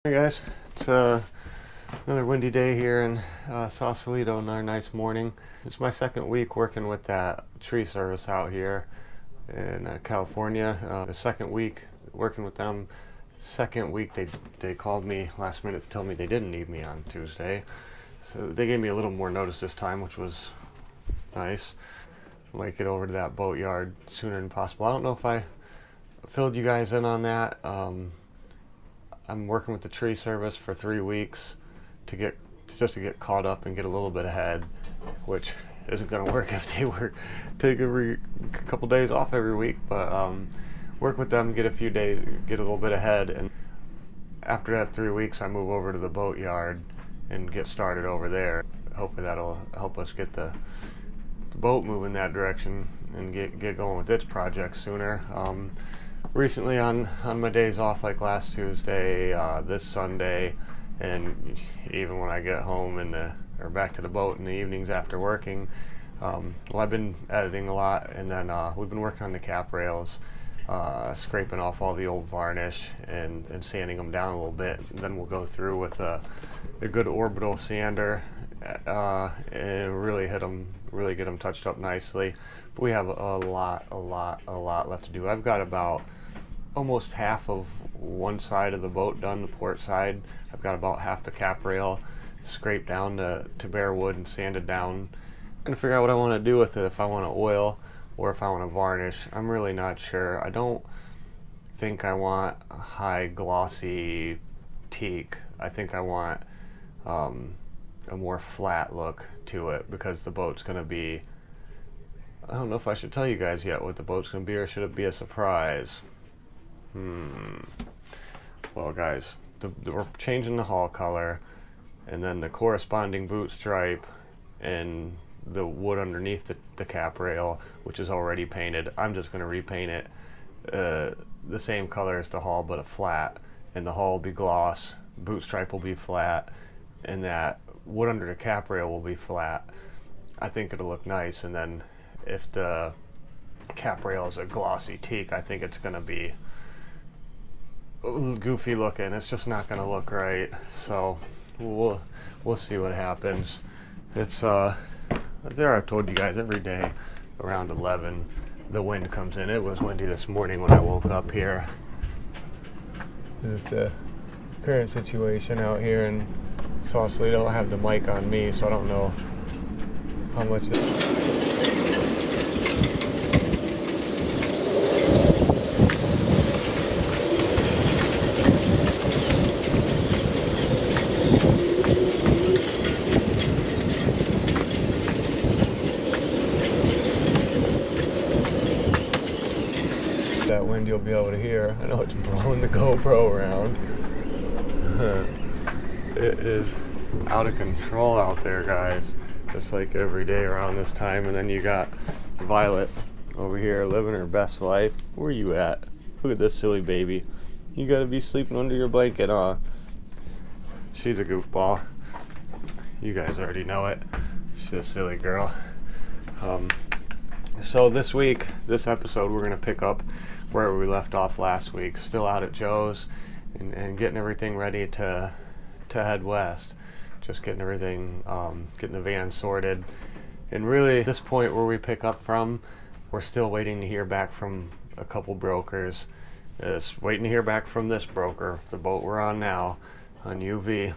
Hey guys, it's another windy day here in Sausalito, another nice morning. It's my second week working with that tree service out here in California. The second week working with them. Second week they called me last minute to tell me they didn't need me on Tuesday. So they gave me a little more notice this time, which was nice. Might get over to that boat yard sooner than possible. I don't know if I filled you guys in on that. I'm working with the tree service for 3 weeks to get caught up and get a little bit ahead, which isn't going to work if they take a couple days off every week. But work with them, get a few days, get a little bit ahead, and after that 3 weeks, I move over to the boat yard and get started over there. Hopefully that'll help us get the boat moving that direction and get going with its project sooner. Recently on my days off, like last Tuesday, this Sunday, and even when I get home or back to the boat in the evenings after working, I've been editing a lot, and then we've been working on the cap rails, scraping off all the old varnish and sanding them down a little bit. And then we'll go through with a good orbital sander and really get them touched up nicely. But we have a lot left to do. I've got about almost half of one side of the boat done, the port side. I've got about half the cap rail scraped down to bare wood and sanded down, and figure out what I want to do with it, if I want to oil or if I want to varnish. I'm really not sure. I don't think I want a high glossy teak. I think I want a more flat look to it, because the boat's going to be, I don't know if I should tell you guys yet what the boat's going to be, or should it be a surprise? Well guys, we're changing the hull color, and then the corresponding boot stripe and the wood underneath the cap rail, which is already painted. I'm just going to repaint it the same color as the hull, but a flat, and the hull will be gloss, boot stripe will be flat, and that wood under the cap rail will be flat. I think it'll look nice. And then if the cap rail is a glossy teak, I think it's going to be goofy looking. It's just not going to look right. So we'll see what happens. It's there, I've told you guys, every day around 11 the wind comes in. It was windy this morning when I woke up here. This is the current situation out here in Sausalito. I don't have the mic on me, so I don't know how much that wind you'll be able to hear. I know it's blowing the GoPro around. It is out of control out there, guys, just like every day around this time. And then you got Violet over here living her best life. Where you at? Look at this silly baby. You gotta be sleeping under your blanket, huh? She's a goofball. You guys already know it. She's a silly girl. So this week, this episode, we're gonna pick up where we left off last week. Still out at Joe's and getting everything ready to head west. Just getting everything, getting the van sorted. And really, at this point where we pick up from, we're still waiting to hear back from a couple brokers. Just waiting to hear back from this broker, the boat we're on now, on UV.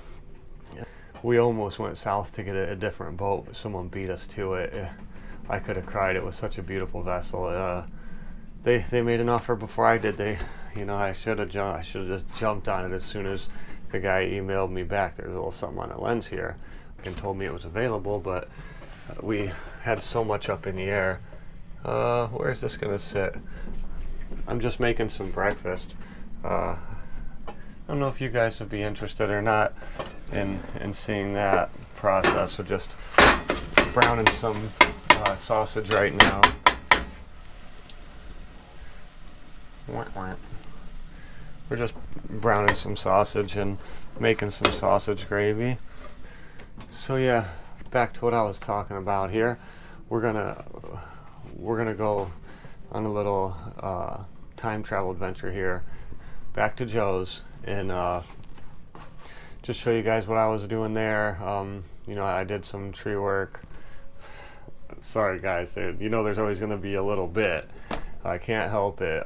We almost went south to get a different boat, but someone beat us to it. I could have cried. It was such a beautiful vessel. They made an offer before I did. I should have just jumped on it as soon as the guy emailed me back. There's a little something on the lens here, and told me it was available, but we had so much up in the air. Where's this gonna sit? I'm just making some breakfast. I don't know if you guys would be interested or not in seeing that process. We're just browning some sausage right now. We're just browning some sausage and making some sausage gravy. So yeah, back to what I was talking about here. We're gonna go on a little time travel adventure here, back to Joe's in just show you guys what I was doing there. You know, I did some tree work. Sorry guys, you know there's always going to be a little bit. I can't help it.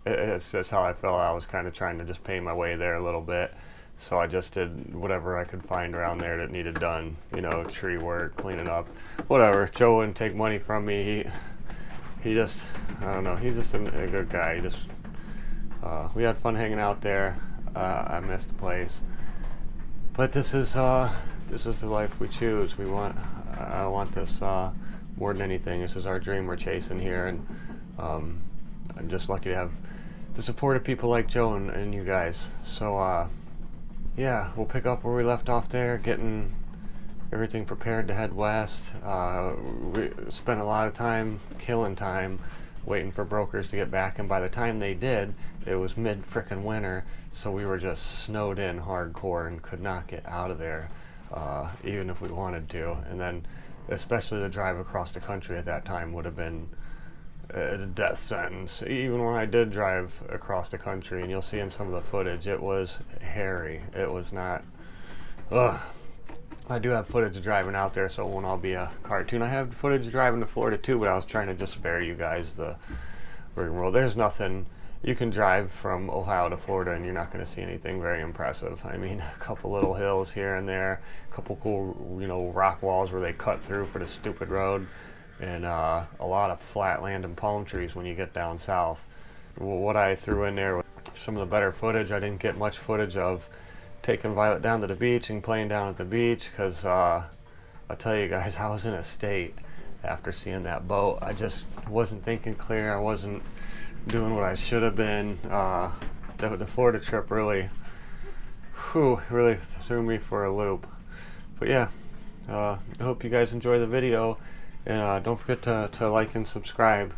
It's just how I felt. I was kind of trying to just pay my way there a little bit. So I just did whatever I could find around there that needed done. You know, tree work, cleaning up, whatever. Joe wouldn't take money from me. He just, I don't know, he's just a good guy. He just, we had fun hanging out there. I missed the place. But this is the life we choose. I want this more than anything. This is our dream we're chasing here, and I'm just lucky to have the support of people like Joe and you guys. So yeah, we'll pick up where we left off there, getting everything prepared to head west. We spent a lot of time, killing time, waiting for brokers to get back, and by the time they did, it was mid frickin' winter, so we were just snowed in hardcore and could not get out of there, even if we wanted to. And then especially the drive across the country at that time would have been a death sentence. Even when I did drive across the country, and you'll see in some of the footage, it was hairy. It was not, I do have footage of driving out there, so it won't all be a cartoon. I have footage of driving to Florida too, but I was trying to just spare you guys the rigmarole. There's nothing, you can drive from Ohio to Florida and you're not going to see anything very impressive. I mean, a couple little hills here and there, a couple cool, you know, rock walls where they cut through for the stupid road, and a lot of flat land and palm trees when you get down south. What I threw in there was some of the better footage. I didn't get much footage of taking Violet down to the beach and playing down at the beach, because I'll tell you guys, I was in a state after seeing that boat. I just wasn't thinking clear. I wasn't doing what I should have been. The Florida trip really threw me for a loop. But yeah, I hope you guys enjoy the video, and don't forget to like and subscribe.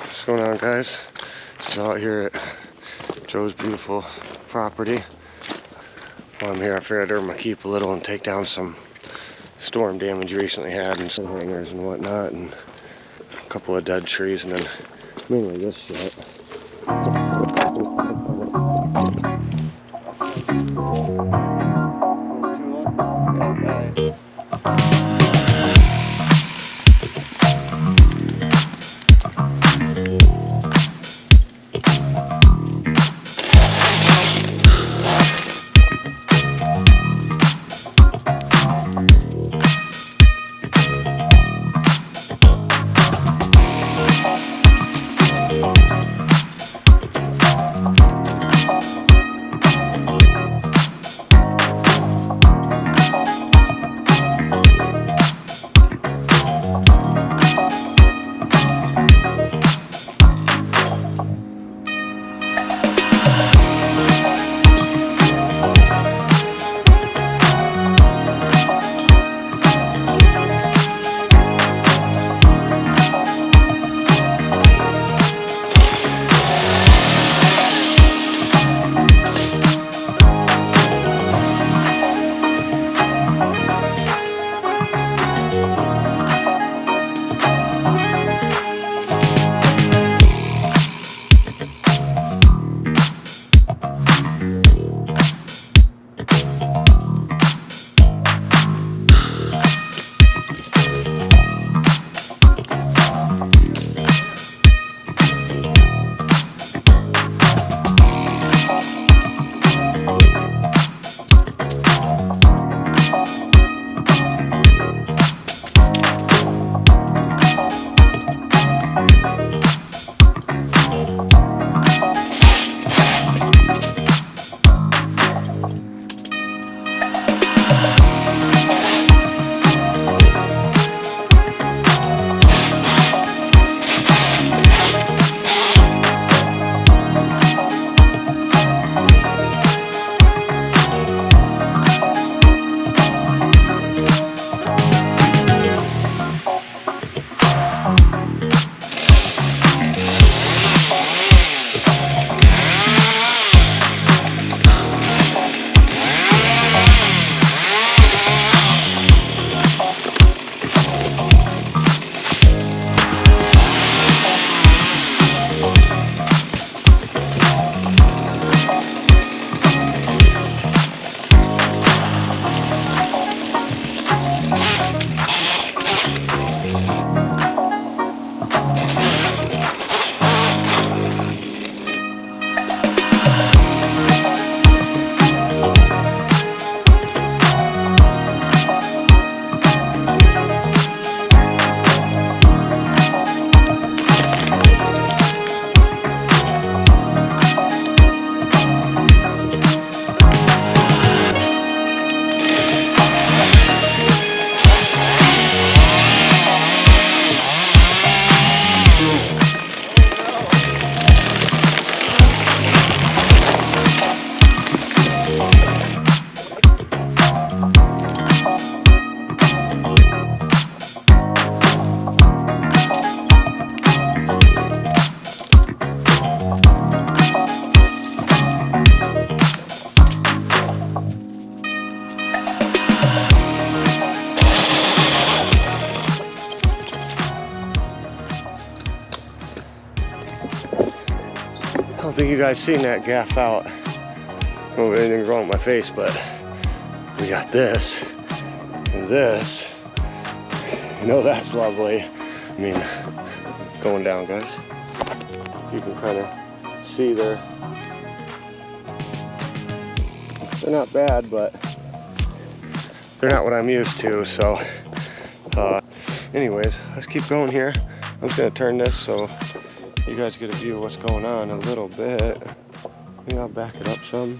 What's going on, guys? So out here at Joe's beautiful property. While I'm here, I figured I'd earn my keep a little and take down some storm damage we recently had, and some hangers and whatnot, and a couple of dead trees, and then mainly this shit. don't think you guys seen that gaff out. Oh, anything's wrong with my face, but we got this and this. You know, that's lovely. I mean, going down, guys. You can kind of see they're not bad, but they're not what I'm used to. So anyways, let's keep going here. I'm just gonna turn this so you guys get a view of what's going on a little bit. Maybe I'll back it up some.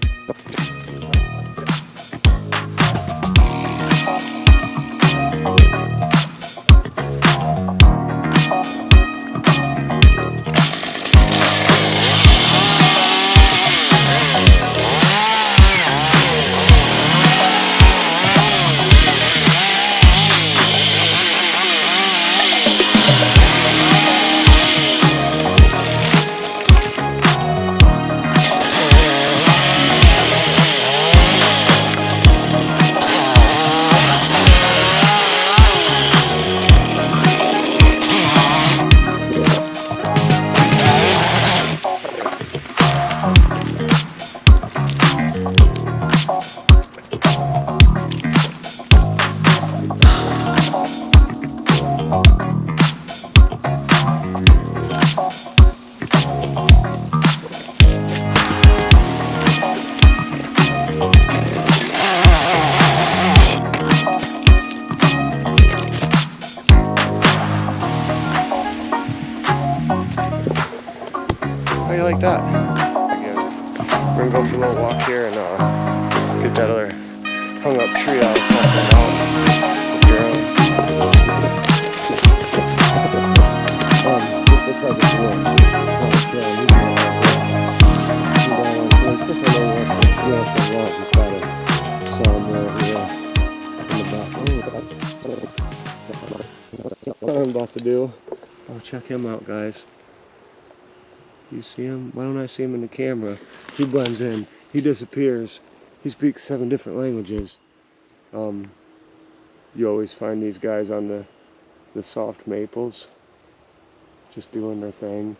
How you like that? Again, we're gonna go for a little walk here and get that other hung up tree I was talking about. This looks like it's real. What I'm about to do, oh, check him out, guys. You see him? Why don't I see him in the camera? He blends in. He disappears. He speaks 7 different languages. You always find these guys on the soft maples, just doing their thing.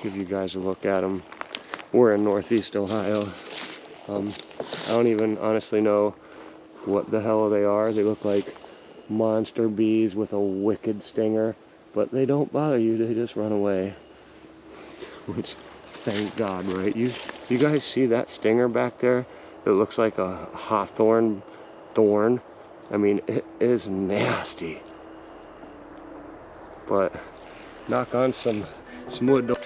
Give you guys a look at them. We're in Northeast Ohio. I don't even honestly know what the hell they are. They look like monster bees with a wicked stinger. But they don't bother you, they just run away. Which, thank God, right? You guys see that stinger back there? It looks like a hawthorn thorn. I mean, it is nasty. But, knock on some wood.